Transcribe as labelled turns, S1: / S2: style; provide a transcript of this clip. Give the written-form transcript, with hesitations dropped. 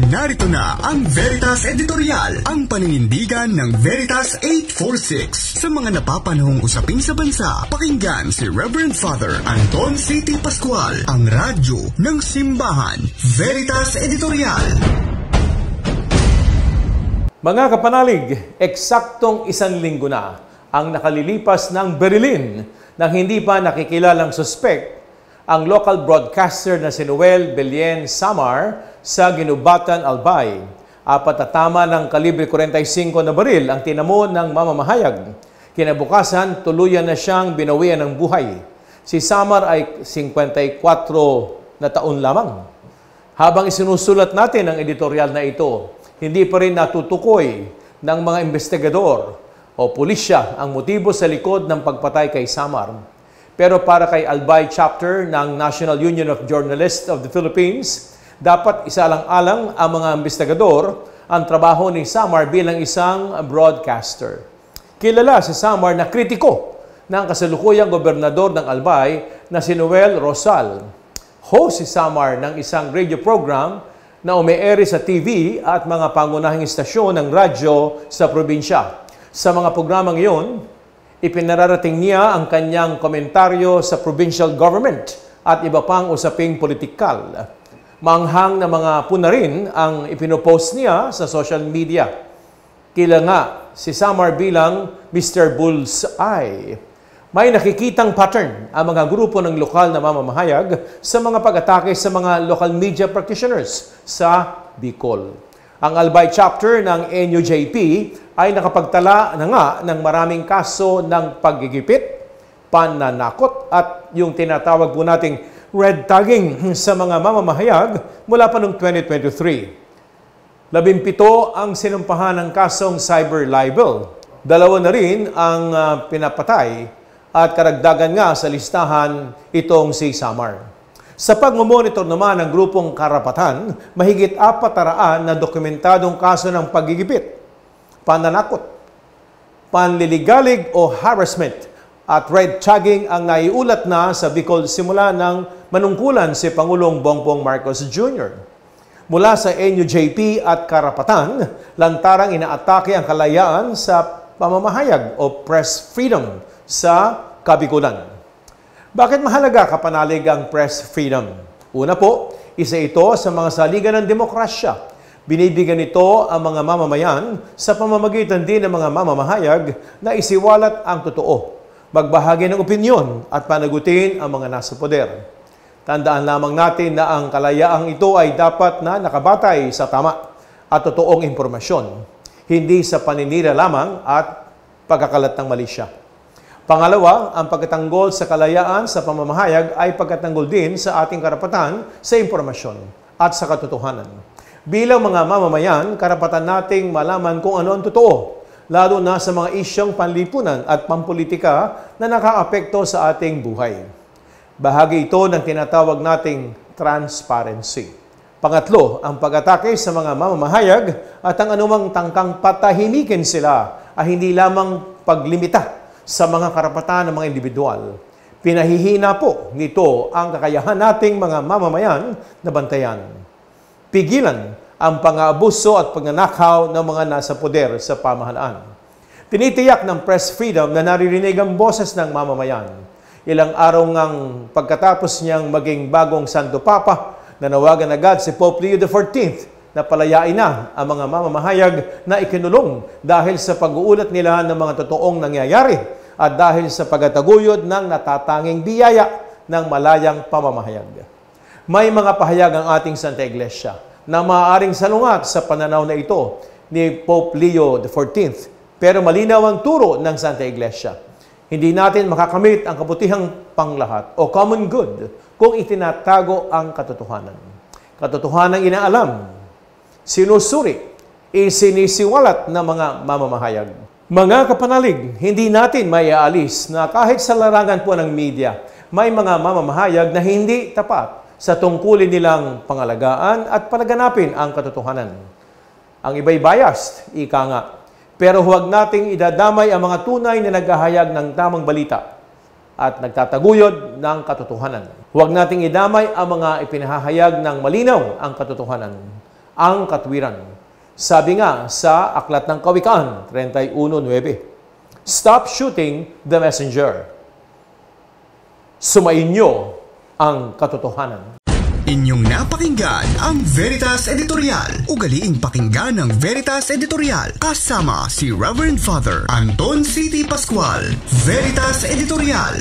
S1: Narito na ang Veritas Editorial, ang paninindigan ng Veritas 846. Sa mga napapanahong usapin sa bansa, pakinggan si Reverend Father Anton C.T. Pascual, ang radyo ng simbahan. Veritas Editorial.
S2: Mga kapanalig, eksaktong 1 linggo na ang nakalilipas ng berilin nang hindi pa nakikilalang suspect ang local broadcaster na si Noel Belien Samar sa Ginubatan, Albay. 4 na tama ng kalibre 45 na baril ang tinamo ng mamamahayag. Kinabukasan, tuluyan na siyang binawian ng buhay. Si Samar ay 54 na taon lamang. Habang isinusulat natin ang editorial na ito, hindi pa rin natutukoy ng mga investigador o pulisya ang motibo sa likod ng pagpatay kay Samar. Pero para kay Albay Chapter ng National Union of Journalists of the Philippines, dapat isalang-alang ang mga investigador ang trabaho ni Samar bilang isang broadcaster. Kilala si Samar na kritiko ng kasalukuyang gobernador ng Albay na si Noel Rosal. Host si Samar ng isang radio program na ume-ere sa TV at mga pangunahing istasyon ng radyo sa probinsya. Sa mga programang iyon, ipinararating niya ang kanyang komentaryo sa provincial government at iba pang usaping politikal. Maanghang na mga puna rin ang ipinopost niya sa social media. Kilala nga si Samar bilang Mr. Bullseye. May nakikitang pattern ang mga grupo ng lokal na mamamahayag sa mga pag-atake sa mga local media practitioners sa Bicol. Ang Albay Chapter ng NUJP ay nakapagtala na nga ng maraming kaso ng paggigipit, pananakot at yung tinatawag po nating red tagging sa mga mamamahayag mula pa noong 2023. 17 ang sinumpahan ng kasong cyber libel. 2 na rin ang pinapatay at karagdagan nga sa listahan itong si Samar. Sa pag-monitor naman ng grupong Karapatan, mahigit 400 na dokumentadong kaso ng paggigipit, pananakot, panliligalig o harassment at red tagging ang naiulat na sa Bicol simula ng manungkulan si Pangulong Bongbong Marcos Jr. Mula sa NUJP at Karapatan, lantarang inaatake ang kalayaan sa pamamahayag o press freedom sa Kabikulan. Bakit mahalaga kapanalig ang press freedom? Una po, isa ito sa mga saligan ng demokrasya. Binibigyan nito ang mga mamamayan sa pamamagitan din ng mga mamamahayag na isiwalat ang totoo, magbahagi ng opinyon at panagutin ang mga nasa poder. Tandaan lamang natin na ang kalayaang ito ay dapat na nakabatay sa tama at totoong impormasyon, hindi sa paninira lamang at pagkakalat ng malisya. Pangalawa, ang pagkatanggol sa kalayaan sa pamamahayag ay pagkatanggol din sa ating karapatan sa impormasyon at sa katotohanan. Bilang mga mamamayan, karapatan nating malaman kung ano ang totoo, lalo na sa mga isyong panlipunan at pampolitika na nakaapekto sa ating buhay. Bahagi ito ng tinatawag nating transparency. Pangatlo, ang pag-atake sa mga mamamahayag at ang anumang tangkang patahimikin sila ay hindi lamang paglimita sa mga karapatan ng mga individual. Pinahihina po nito ang kakayahan nating mga mamamayan na bantayan. Pigilan ang pang-aabuso at pagnanakaw ng mga nasa poder sa pamahalaan. Tinitiyak ng press freedom na naririnig ang boses ng mamamayan. Ilang araw ngang pagkatapos niyang maging bagong Santo Papa, nanawagan agad si Pope Leo XIV na palayain na ang mga mamamahayag na ikinulong dahil sa pag-uulat nila ng mga totoong nangyayari at dahil sa pagtataguyod ng natatanging biyaya ng malayang pamamahayag. May mga pahayag ang ating Santa Iglesia na maaaring salungat sa pananaw na ito ni Pope Leo XIV, pero malinaw ang turo ng Santa Iglesia. Hindi natin makakamit ang kabutihang panglahat o common good kung itinatago ang katotohanan. Katotohanan inaalam, sinusuri, isinisiwalat ng mga mamamahayag. Mga kapanalig, hindi natin maiaalis na kahit sa larangan po ng media, may mga mamamahayag na hindi tapat sa tungkulin nilang pangalagaan at panaganapin ang katotohanan. Ang iba'y biased, ika nga. Pero huwag nating idadamay ang mga tunay na naghahayag ng tamang balita at nagtataguyod ng katotohanan. Huwag nating idamay ang mga ipinahahayag ng malinaw ang katotohanan. ang katwiran. Sabi nga sa Aklat ng Kawikaan 31:9, "Stop shooting the messenger. Sumainyo ang katotohanan."
S1: Inyong napakinggan ang Veritas Editorial. Ugaliing pakinggan ang Veritas Editorial kasama si Reverend Father Anton C.T. Pascual. Veritas Editorial.